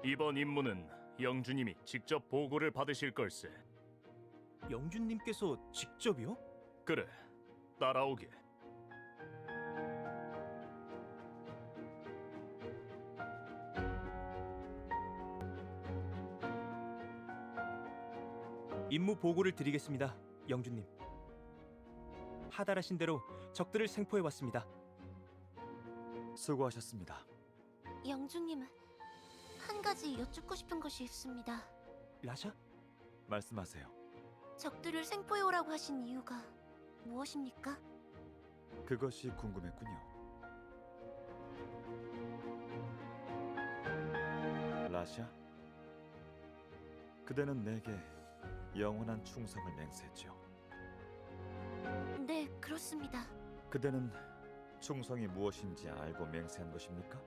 이번 임무는 영주님이 직접 보고를 받으실 걸세. 영준님께서 직접이요? 그래, 따라오게. 임무 보고를 드리겠습니다, 영준님. 하달하신 대로 적들을 생포해 왔습니다. 수고하셨습니다. 영주님, 한 가지 여쭙고 싶은 것이 있습니다. 라샤? 말씀하세요. 적들을 생포해 오라고 하신 이유가 무엇입니까? 그것이 궁금했군요. 라샤, 그대는 내게 영원한 충성을 맹세했지요. 네, 그렇습니다. 그대는 충성이 무엇인지 알고 맹세한 것입니까?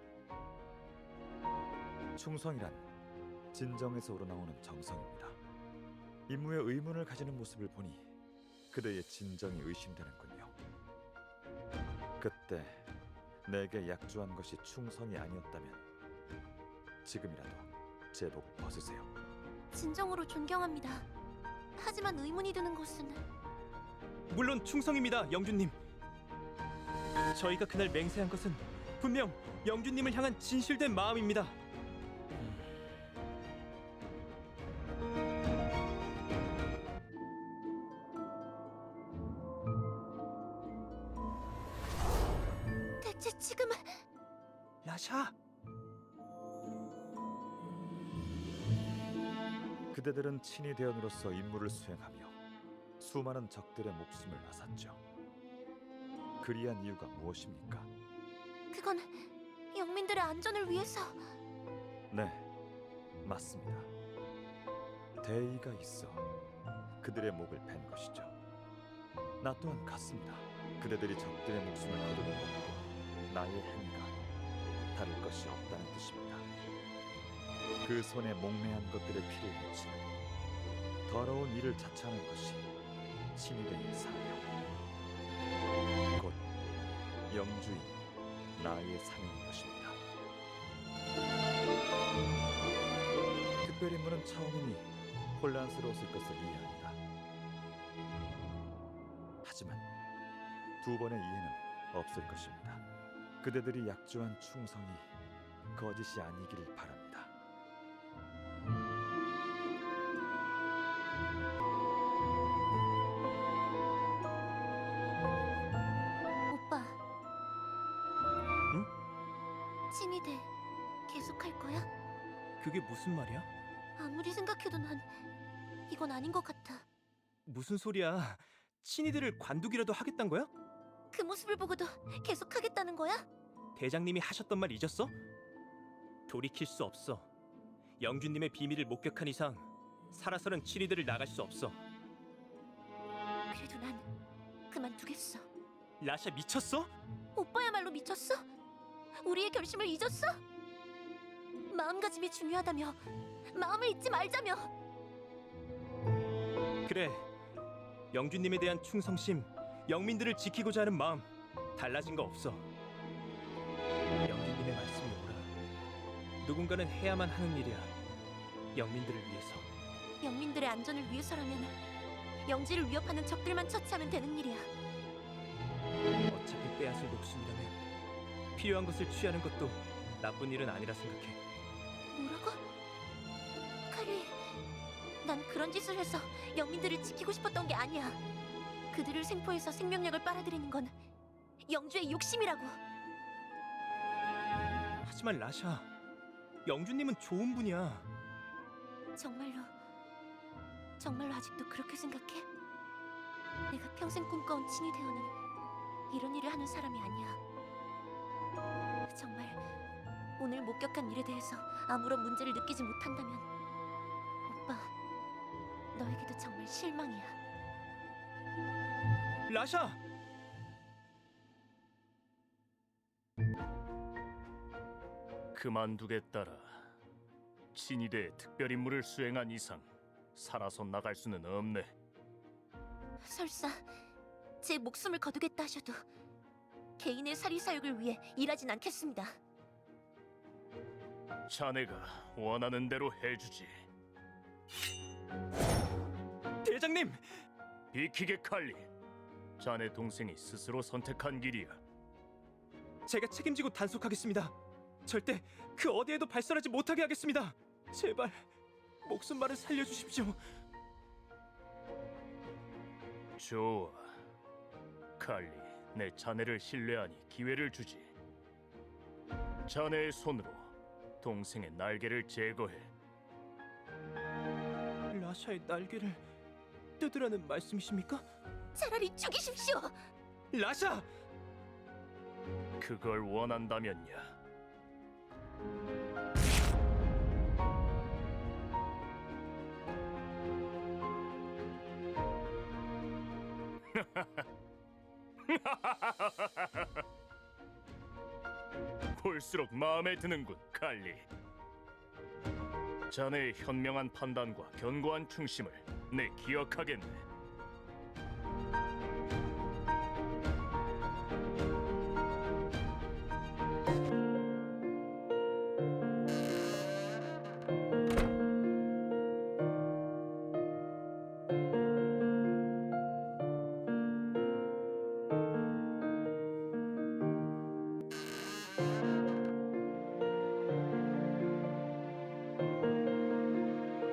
충성이란 진정에서 우러나오는 정성입니다. 임무에 의문을 가지는 모습을 보니 그대의 진정이 의심되는군요. 그때 내게 약조한 것이 충성이 아니었다면 지금이라도 제복 벗으세요. 진정으로 존경합니다. 하지만 의문이 드는 것은 물론 충성입니다, 영준님. 저희가 그날 맹세한 것은 분명 영준님을 향한 진실된 마음입니다. 대체 지금은 라샤! 그대들은 친위 대원으로서 임무를 수행하며 수많은 적들의 목숨을 앗았죠. 그리한 이유가 무엇입니까? 그건 영민들의 안전을 위해서. 네, 맞습니다. 대의가 있어 그들의 목을 벤 것이죠. 나 또한 같습니다. 그대들이 적들의 목숨을 거두는 것과 나의 행위가 다를 것이 없다는 뜻입니다. 그 손에 목매한 것들의 피를 묻히는 더러운 일을 자처하는 것이 친위대의 사명, 곧 영주인 나의 사명인 것입니다. 특별 임무는 처음이니 혼란스러웠을 것을 이해합니다. 하지만 두 번의 이해는 없을 것입니다. 그대들이 약조한 충성이 거짓이 아니기를 바랍니다. 오빠. 응? 친위대 계속할 거야? 그게 무슨 말이야? 아무리 생각해도 난 이건 아닌 것 같아. 무슨 소리야? 친이들을 관두기라도 하겠단 거야? 그 모습을 보고도 계속하겠다는 거야? 대장님이 하셨던 말 잊었어? 돌이킬 수 없어. 영준님의 비밀을 목격한 이상 살아서는 친이들을 나갈 수 없어. 그래도 난 그만두겠어. 라샤 미쳤어? 오빠야말로 미쳤어? 우리의 결심을 잊었어? 마음가짐이 중요하다며. 마음을 잊지 말자며. 그래. 영준님에 대한 충성심, 영민들을 지키고자 하는 마음 달라진 거 없어. 영준님의 말씀이 옳아. 누군가는 해야만 하는 일이야. 영민들을 위해서. 영민들의 안전을 위해서라면 영지를 위협하는 적들만 처치하면 되는 일이야. 어차피 빼앗을 목숨이라면 필요한 것을 취하는 것도 나쁜 일은 아니라 생각해. 뭐라고? 카리, 난 그런 짓을 해서 영민들을 지키고 싶었던 게 아니야. 그들을 생포해서 생명력을 빨아들이는 건 영주의 욕심이라고. 하지만 라샤, 영준님은 좋은 분이야. 정말로 아직도 그렇게 생각해? 내가 평생 꿈꿔온 친위 대원은 이런 일을 하는 사람이 아니야. 정말 오늘 목격한 일에 대해서 아무런 문제를 느끼지 못한다면 오빠, 너에게도 정말 실망이야. 라샤! 그만두겠다라. 친위대의 특별 임무를 수행한 이상 살아서 나갈 수는 없네. 설사 제 목숨을 거두겠다 하셔도 개인의 사리사욕을 위해 일하진 않겠습니다. 자네가 원하는 대로 해주지. 대장님! 비키게 칼리. 자네 동생이 스스로 선택한 길이야. 제가 책임지고 단속하겠습니다. 절대 그 어디에도 발설하지 못하게 하겠습니다. 제발 목숨만을 살려주십시오. 좋아. 칼리, 내 자네를 신뢰하니 기회를 주지. 자네의 손으로 동생의 날개를 제거해. 라샤의 날개를 뜯으라는 말씀이십니까? 차라리 죽이십시오. 라샤! 그걸 원한다면야. 볼수록 마음에 드는군, 칼리. 자네의 현명한 판단과 견고한 충심을 내 기억하겠네.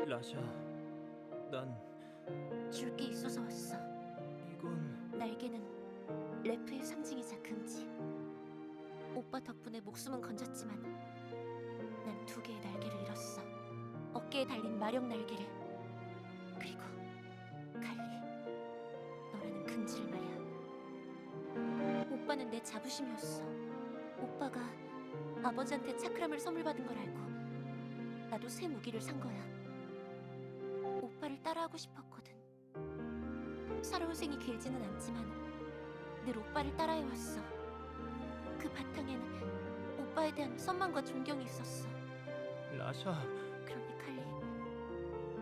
라샤, 난 줄 게 있어서 왔어. 이건 날개는 래프의 상징이자 금지. 오빠 덕분에 목숨은 건졌지만 난 2개의 날개를 잃었어. 어깨에 달린 마력 날개를. 그리고 칼리, 너라는 금지를 말이야. 오빠는 내 자부심이었어. 오빠가 아버지한테 차크람을 선물 받은 걸 알고 나도 새 무기를 산 거야. 오빠를 따라하고 싶었거든. 살아온 생이 길지는 않지만 늘 오빠를 따라해왔어. 그 바탕엔 오빠에 대한 선망과 존경이 있었어. 라샤, 그런데 칼리,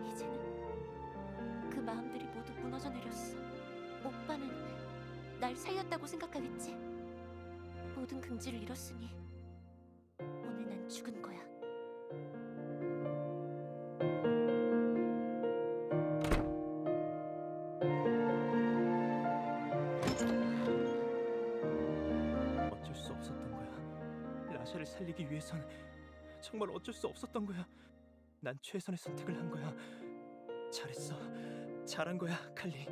이제는 그 마음들이 모두 무너져 내렸어. 오빠는 날 살렸다고 생각하겠지. 모든 긍지를 잃었으니 오늘 난 죽은 거야. 어쩔 수 없었던 거야. 라샤를 살리기 위해선 정말 어쩔 수 없었던 거야. 난 최선의 선택을 한 거야. 잘했어. 잘한 거야, 칼리.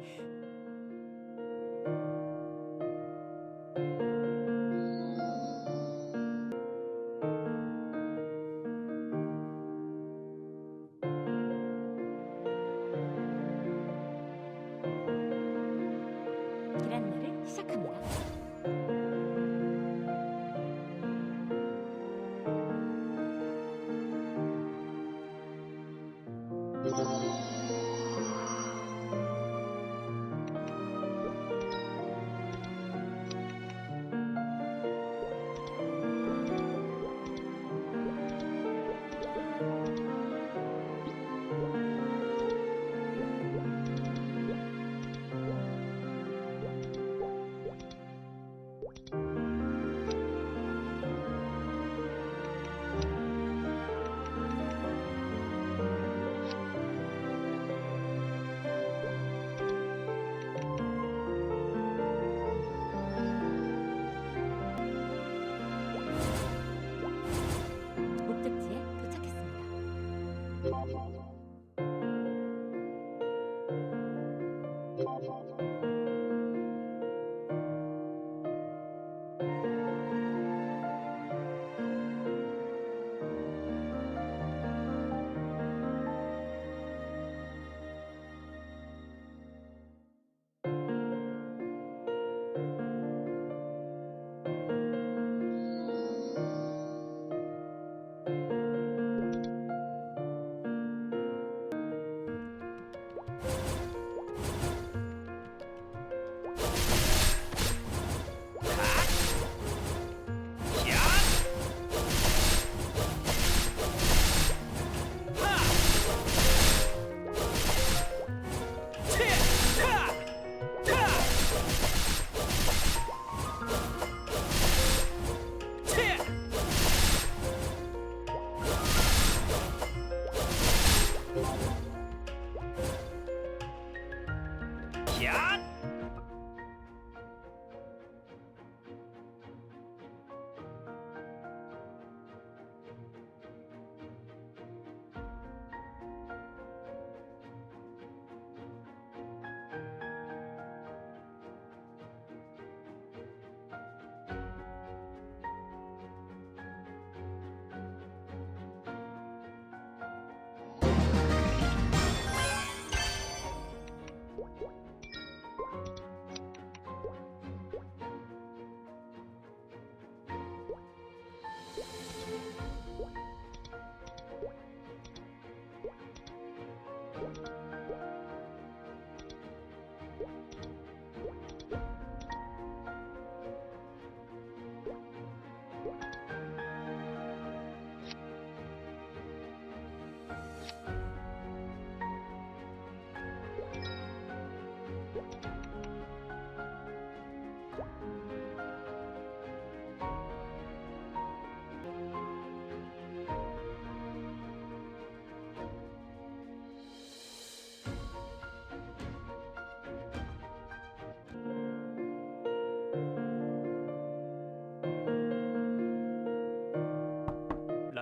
기란말을 시작합니다.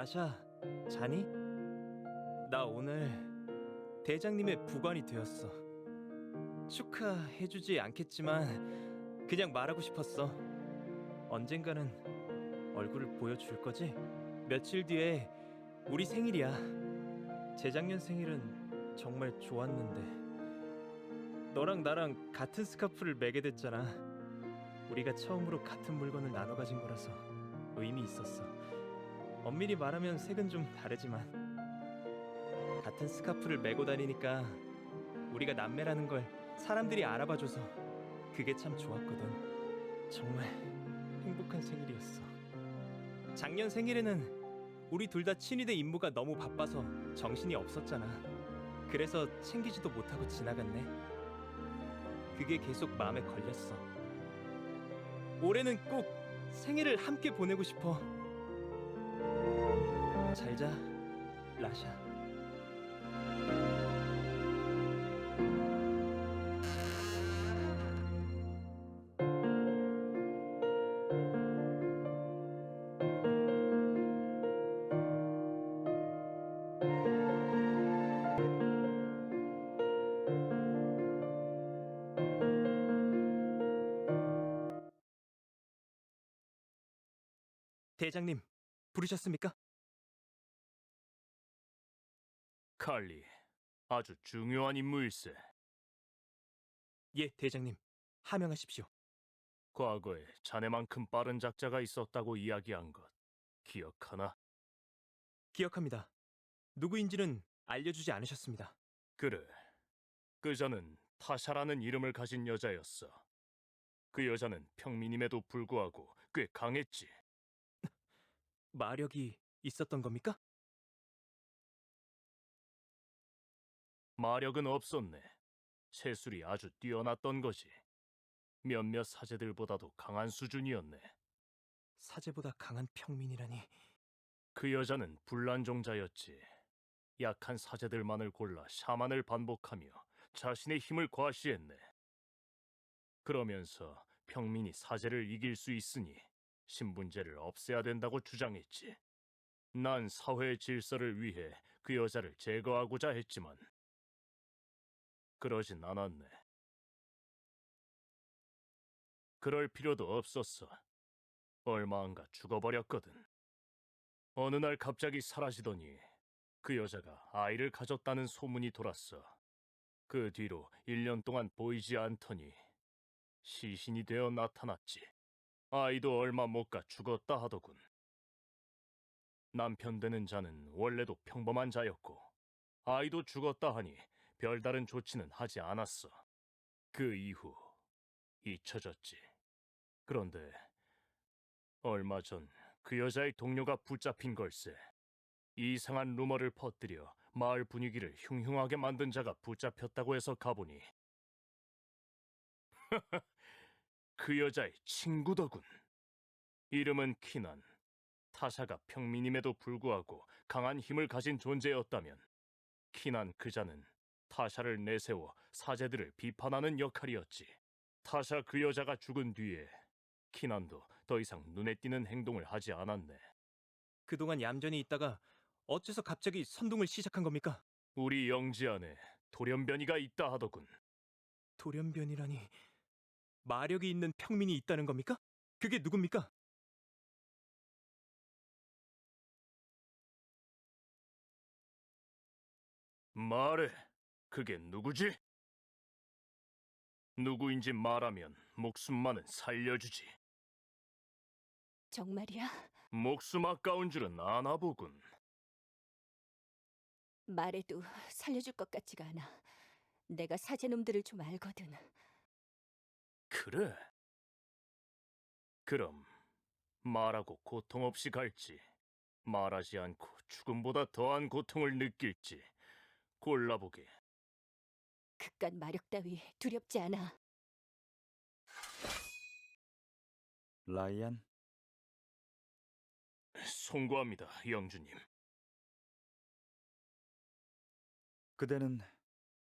라샤, 자니? 나 오늘 대장님의 부관이 되었어. 축하해주지 않겠지만 그냥 말하고 싶었어. 언젠가는 얼굴을 보여줄 거지? 며칠 뒤에 우리 생일이야. 재작년 생일은 정말 좋았는데 너랑 나랑 같은 스카프를 매게 됐잖아. 우리가 처음으로 같은 물건을 나눠 가진 거라서 의미 있었어. 엄밀히 말하면 색은 좀 다르지만 같은 스카프를 메고 다니니까 우리가 남매라는 걸 사람들이 알아봐줘서 그게 참 좋았거든. 정말 행복한 생일이었어. 작년 생일에는 우리 둘 다 친위대 임무가 너무 바빠서 정신이 없었잖아. 그래서 챙기지도 못하고 지나갔네. 그게 계속 마음에 걸렸어. 올해는 꼭 생일을 함께 보내고 싶어. 잘 자, 라샤. 대장님, 부르셨습니까? 칼리, 아주 중요한 임무일세. 예, 대장님. 하명하십시오. 과거에 자네만큼 빠른 작자가 있었다고 이야기한 것 기억하나? 기억합니다. 누구인지는 알려주지 않으셨습니다. 그래, 그자는 타샤라는 이름을 가진 여자였어. 그 여자는 평민임에도 불구하고 꽤 강했지. 마력이 있었던 겁니까? 마력은 없었네. 체술이 아주 뛰어났던 거지. 몇몇 사제들보다도 강한 수준이었네. 사제보다 강한 평민이라니. 그 여자는 불란종자였지. 약한 사제들만을 골라 샤만을 반복하며 자신의 힘을 과시했네. 그러면서 평민이 사제를 이길 수 있으니 신분제를 없애야 된다고 주장했지. 난 사회의 질서를 위해 그 여자를 제거하고자 했지만 그러진 않았네. 그럴 필요도 없었어. 얼마 안가 죽어버렸거든. 어느 날 갑자기 사라지더니 그 여자가 아이를 가졌다는 소문이 돌았어. 그 뒤로 1년 동안 보이지 않더니 시신이 되어 나타났지. 아이도 얼마 못 가 죽었다 하더군. 남편 되는 자는 원래도 평범한 자였고 아이도 죽었다 하니 별다른 조치는 하지 않았어. 그 이후 잊혀졌지. 그런데 얼마 전 그 여자의 동료가 붙잡힌 걸세. 이상한 루머를 퍼뜨려 마을 분위기를 흉흉하게 만든 자가 붙잡혔다고 해서 가보니 그 여자의 친구더군. 이름은 키난. 타샤가 평민임에도 불구하고 강한 힘을 가진 존재였다면 키난 그자는 타샤를 내세워 사제들을 비판하는 역할이었지. 타샤 그 여자가 죽은 뒤에 키난도 더 이상 눈에 띄는 행동을 하지 않았네. 그동안 얌전히 있다가 어째서 갑자기 선동을 시작한 겁니까? 우리 영지 안에 돌연변이가 있다 하더군. 돌연변이라니. 마력이 있는 평민이 있다는 겁니까? 그게 누굽니까? 말해, 그게 누구지? 누구인지 말하면 목숨만은 살려주지. 정말이야? 목숨 아까운 줄은 아나 보군. 말해도 살려줄 것 같지가 않아. 내가 사제놈들을 좀 알거든. 그래? 그럼 말하고 고통 없이 갈지, 말하지 않고 죽음보다 더한 고통을 느낄지 골라보게. 그깟 마력 따위 두렵지 않아. 라이안, 송구합니다, 영주님. 그대는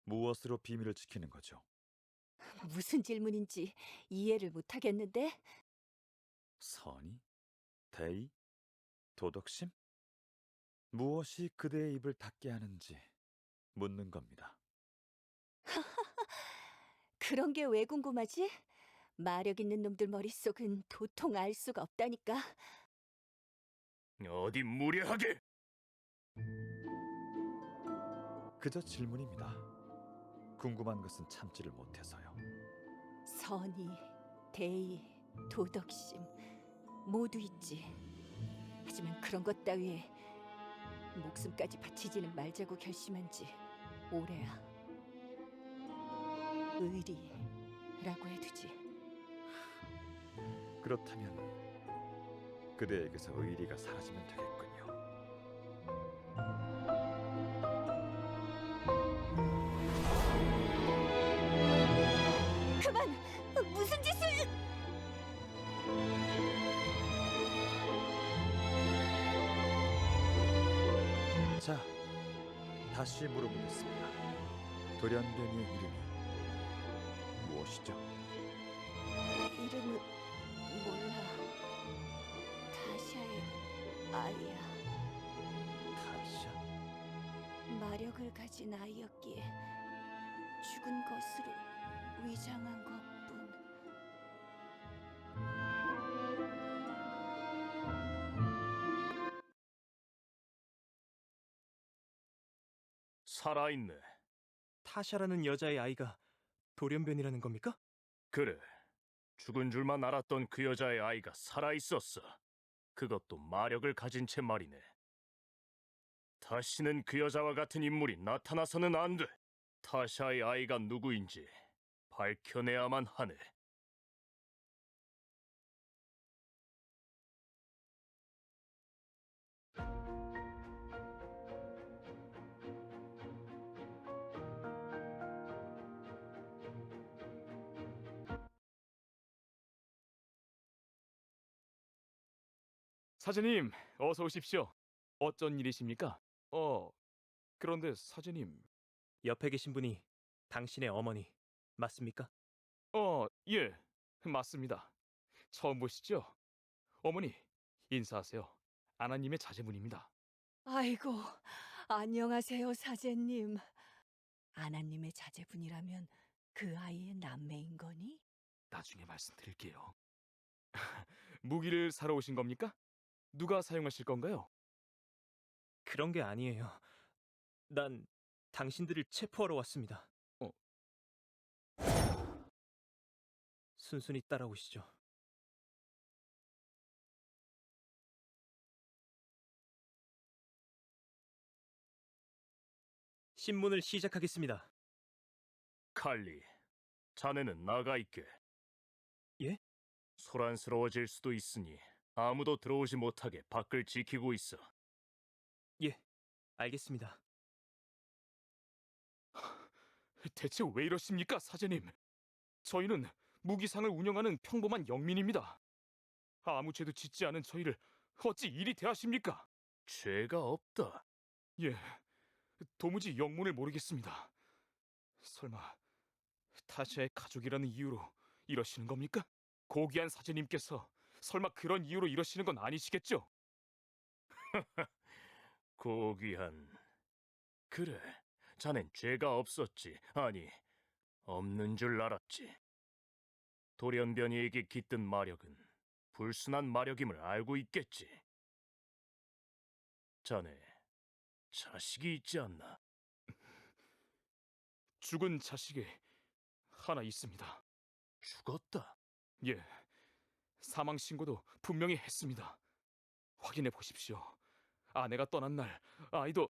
무엇으로 비밀을 지키는 거죠? 무슨 질문인지 이해를 못하겠는데? 선의? 대의? 도덕심? 무엇이 그대의 입을 닫게 하는지 묻는 겁니다. 그런 게 왜 궁금하지? 마력 있는 놈들 머릿속은 도통 알 수가 없다니까. 어디 무례하게! 그저 질문입니다. 궁금한 것은 참지를 못해서요. 선의, 대의, 도덕심 모두 있지. 하지만 그런 것 따위에 목숨까지 바치지는 말자고 결심한 지 오래야. 의리라고 해두지. 그렇다면 그대에게서 의리가 사라지면 되겠군요. 그만! 무슨 짓을! 자, 다시 물어보겠습니다. 돌연변이의 이름이 무엇이죠? 이름은 몰라. 타샤의 아이야. 타샤? 마력을 가진 아이였기에 죽은 것으로 위장한 것뿐. 살아있네. 타샤라는 여자의 아이가 돌연변이라는 겁니까? 그래. 죽은 줄만 알았던 그 여자의 아이가 살아있었어. 그것도 마력을 가진 채 말이네. 다시는 그 여자와 같은 인물이 나타나서는 안 돼. 타샤의 아이가 누구인지 밝혀내야만 하네. 사제님, 어서 오십시오. 어쩐 일이십니까? 그런데 사제님, 옆에 계신 분이 당신의 어머니 맞습니까? 예, 맞습니다. 처음 보시죠? 어머니, 인사하세요. 아나님의 자제분입니다. 아이고, 안녕하세요, 사제님. 아나님의 자제분이라면 그 아이의 남매인 거니? 나중에 말씀드릴게요. 무기를 사러 오신 겁니까? 누가 사용하실 건가요? 그런 게 아니에요. 난 당신들을 체포하러 왔습니다. 어. 순순히 따라오시죠. 신문을 시작하겠습니다. 칼리, 자네는 나가 있게. 예? 소란스러워질 수도 있으니 아무도 들어오지 못하게 밖을 지키고 있어. 예, 알겠습니다. 대체 왜 이러십니까, 사제님? 저희는 무기상을 운영하는 평범한 영민입니다. 아무 죄도 짓지 않은 저희를 어찌 이리 대하십니까? 죄가 없다. 예, 도무지 영문을 모르겠습니다. 설마 타샤의 가족이라는 이유로 이러시는 겁니까? 고귀한 사제님께서 설마 그런 이유로 이러시는 건 아니시겠죠? 고귀한... 그래, 자넨 죄가 없었지. 아니, 없는 줄 알았지. 돌연변이에게 깃든 마력은 불순한 마력임을 알고 있겠지. 자네, 자식이 있지 않나? 죽은 자식이 하나 있습니다. 죽었다. 예, 사망 신고도 분명히 했습니다. 확인해 보십시오. 아내가 떠난 날 아이도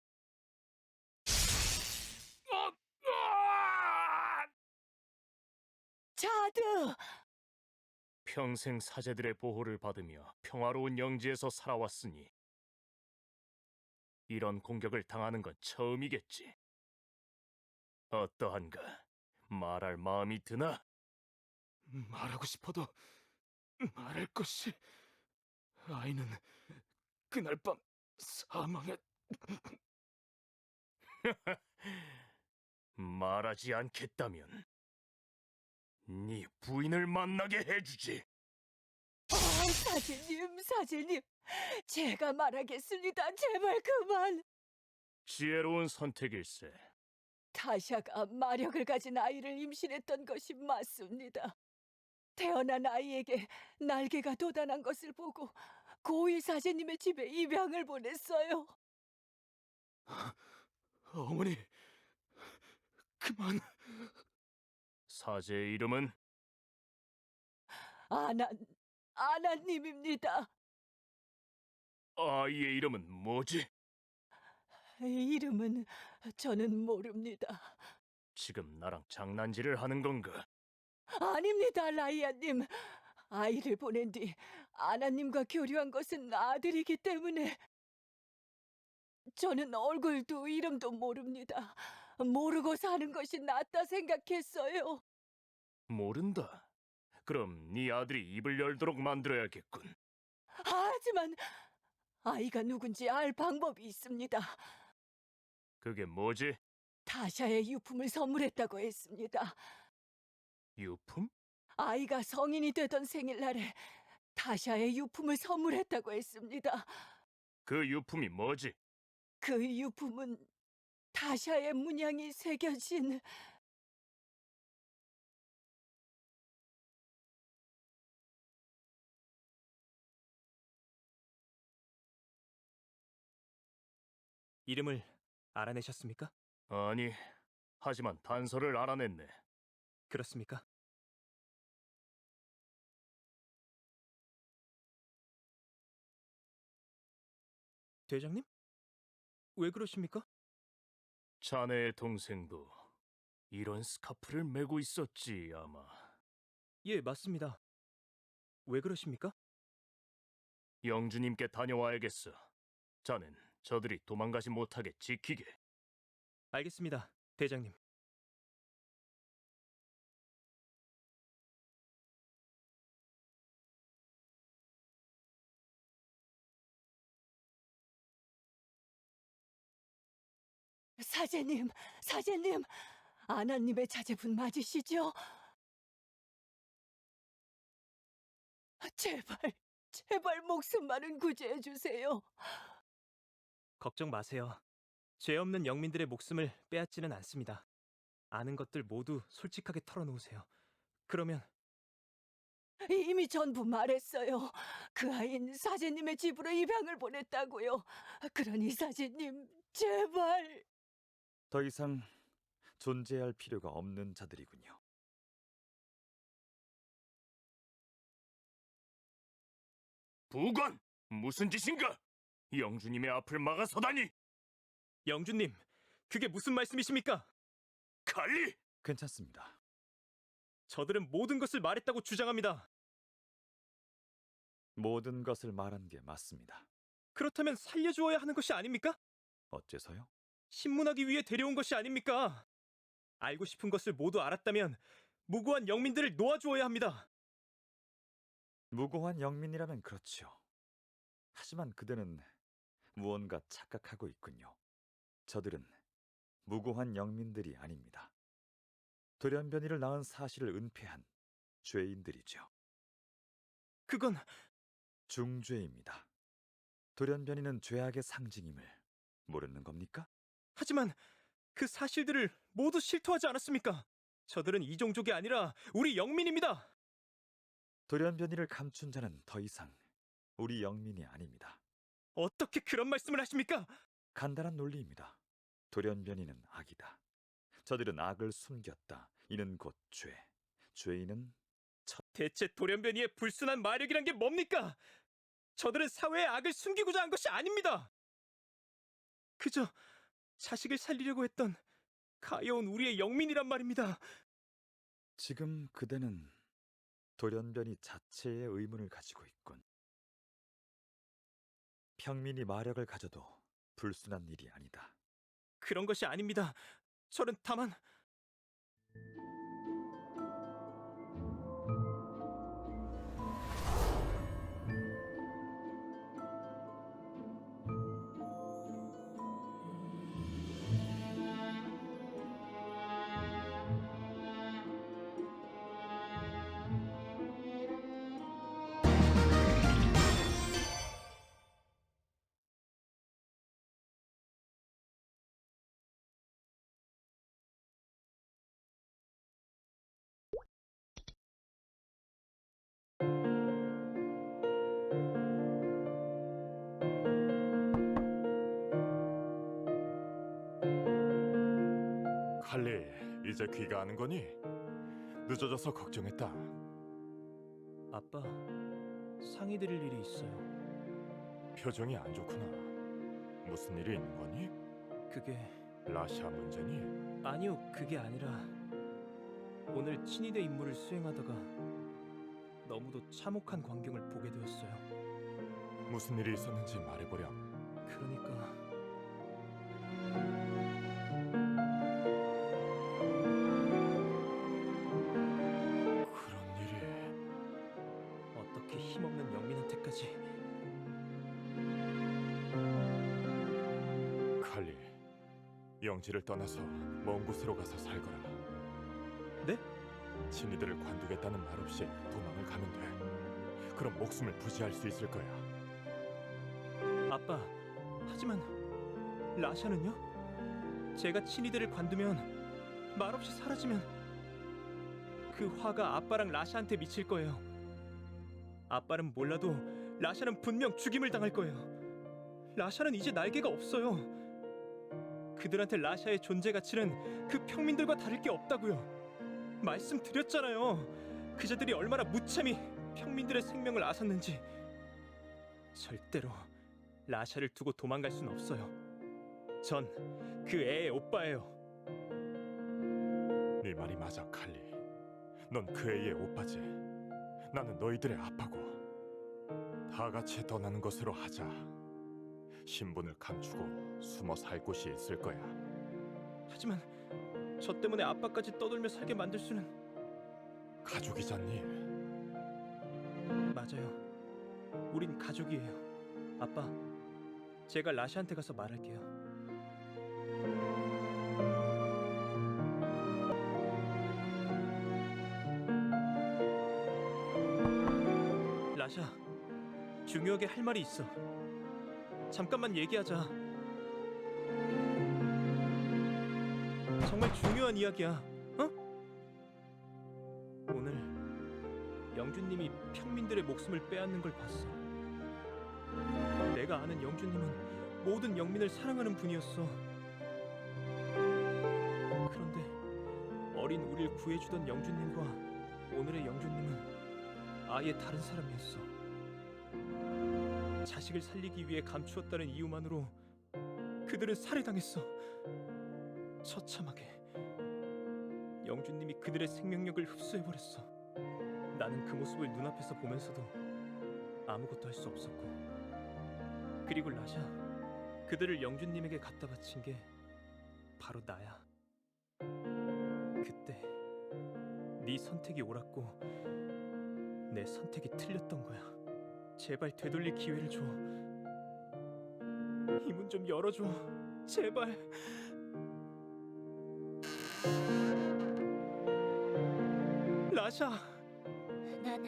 자드! 평생 사제들의 보호를 받으며 평화로운 영지에서 살아왔으니 이런 공격을 당하는 건 처음이겠지. 어떠한가? 말할 마음이 드나? 말하고 싶어도 말할 것이 아이는 그날 밤 사망했. 말하지 않겠다면 네 부인을 만나게 해주지. 사제님, 제가 말하겠습니다. 제발 그만. 지혜로운 선택일세. 타샤가 마력을 가진 아이를 임신했던 것이 맞습니다. 태어난 아이에게 날개가 돋아난 것을 보고 고위 사제님의 집에 입양을 보냈어요. 어머니, 그만. 사제의 이름은 아나님입니다. 아이의 이름은 뭐지? 이름은 저는 모릅니다. 지금 나랑 장난질을 하는 건가? 아닙니다, 라이아님. 아이를 보낸 뒤 아나님과 교류한 것은 아들이기 때문에 저는 얼굴도 이름도 모릅니다. 모르고 사는 것이 낫다 생각했어요. 모른다. 그럼 네 아들이 입을 열도록 만들어야겠군. 하지만 아이가 누군지 알 방법이 있습니다. 그게 뭐지? 타샤의 유품을 선물했다고 했습니다. 유품? 아이가 성인이 되던 생일날에 타샤의 유품을 선물했다고 했습니다. 그 유품이 뭐지? 그 유품은 타샤의 문양이 새겨진 이름을 알아내셨습니까? 아니, 하지만 단서를 알아냈네. 그렇습니까? 대장님? 왜 그러십니까? 자네의 동생도 이런 스카프를 메고 있었지, 아마. 예, 맞습니다. 왜 그러십니까? 영주님께 다녀와야겠어. 자넨 저들이 도망가지 못하게 지키게. 알겠습니다, 대장님. 사제님, 아나님의 자제분 맞으시죠? 제발 목숨만은 구제해 주세요. 걱정 마세요. 죄 없는 영민들의 목숨을 빼앗지는 않습니다. 아는 것들 모두 솔직하게 털어놓으세요. 그러면 이미 전부 말했어요. 그 아이는 사제님의 집으로 입양을 보냈다고요. 그러니 사제님, 제발. 더 이상 존재할 필요가 없는 자들이군요. 부관! 무슨 짓인가? 영주님의 앞을 막아서다니! 영주님, 그게 무슨 말씀이십니까? 칼리! 괜찮습니다. 저들은 모든 것을 말했다고 주장합니다. 모든 것을 말한 게 맞습니다. 그렇다면 살려주어야 하는 것이 아닙니까? 어째서요? 신문하기 위해 데려온 것이 아닙니까? 알고 싶은 것을 모두 알았다면 무고한 영민들을 놓아주어야 합니다. 무고한 영민이라면 그렇죠. 하지만 그대는 무언가 착각하고 있군요. 저들은 무고한 영민들이 아닙니다. 돌연변이를 낳은 사실을 은폐한 죄인들이죠. 그건 중죄입니다. 돌연변이는 죄악의 상징임을 모르는 겁니까? 하지만 그 사실들을 모두 실토하지 않았습니까? 저들은 이종족이 아니라 우리 영민입니다. 돌연변이를 감춘 자는 더 이상 우리 영민이 아닙니다. 어떻게 그런 말씀을 하십니까? 간단한 논리입니다. 돌연변이는 악이다. 저들은 악을 숨겼다. 이는 곧 죄. 죄인은 대체 돌연변이의 불순한 마력이란 게 뭡니까? 저들은 사회의 악을 숨기고자 한 것이 아닙니다. 그저 자식을 살리려고 했던 가여운 우리의 영민이란 말입니다. 지금 그대는 돌연변이 자체의 의문을 가지고 있군. 평민이 마력을 가져도 불순한 일이 아니다. 그런 것이 아닙니다. 저는 다만 칼리, 이제 귀가하는 거니? 늦어져서 걱정했다. 아빠, 상의 드릴 일이 있어요. 표정이 안 좋구나. 무슨 일이 있는 거니? 그게 라샤 문제니? 아니요, 그게 아니라 오늘 친위대 임무를 수행하다가 너무도 참혹한 광경을 보게 되었어요. 무슨 일이 있었는지 말해보렴. 그러니까 그런 일이... 어떻게 힘없는 영민한테까지. 칼리, 영지를 떠나서 먼 곳으로 가서 살거라. 네? 친이들을 관두겠다는 말 없이 도망을 가면 돼. 그럼 목숨을 부지할 수 있을 거야. 아빠, 하지만 라샤는요? 제가 친이들을 관두면 말없이 사라지면 그 화가 아빠랑 라샤한테 미칠 거예요. 아빠는 몰라도 라샤는 분명 죽임을 당할 거예요. 라샤는 이제 날개가 없어요. 그들한테 라샤의 존재 가치는 그 평민들과 다를 게 없다고요. 말씀드렸잖아요. 그자들이 얼마나 무참히 평민들의 생명을 앗았는지. 절대로 라샤를 두고 도망갈 순 없어요. 전 그 애의 오빠예요. 네 말이 맞아, 칼리. 넌 그 애의 오빠지. 나는 너희들의 아빠고. 다 같이 떠나는 것으로 하자. 신분을 감추고 숨어 살 곳이 있을 거야. 하지만 저 때문에 아빠까지 떠돌며 살게 만들 수는. 가족이잖니. 맞아요. 우린 가족이에요. 아빠, 제가 라샤한테 가서 말할게요. 라샤, 중요하게 할 말이 있어. 잠깐만 얘기하자. 정말 중요한 이야기야. 어? 오늘 영준님이 평민들의 목숨을 빼앗는 걸 봤어. 내가 아는 영준님은 모든 영민을 사랑하는 분이었어. 그런데 어린 우리를 구해주던 영준님과 오늘의 영준님은 아예 다른 사람이었어. 자식을 살리기 위해 감추었다는 이유만으로 그들은 살해당했어. 처참하게 영준님이 그들의 생명력을 흡수해버렸어. 나는 그 모습을 눈앞에서 보면서도 아무것도 할 수 없었고, 그리고 라샤, 그들을 영준님에게 갖다 바친 게 바로 나야. 그때 네 선택이 옳았고 내 선택이 틀렸던 거야. 제발 되돌릴 기회를 줘. 이 문 좀 열어줘. 제발. 라샤. 난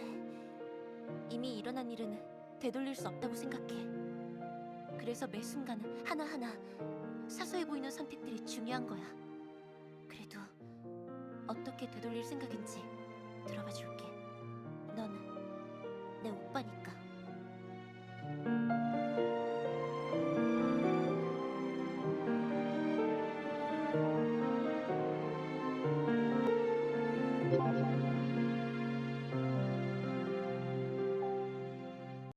이미 일어난 일은 되돌릴 수 없다고 생각해. 그래서 매 순간 하나하나 사소해 보이는 선택들이 중요한 거야. 그래도 어떻게 되돌릴 생각인지 들어봐 줄게. 넌 내 오빠니까.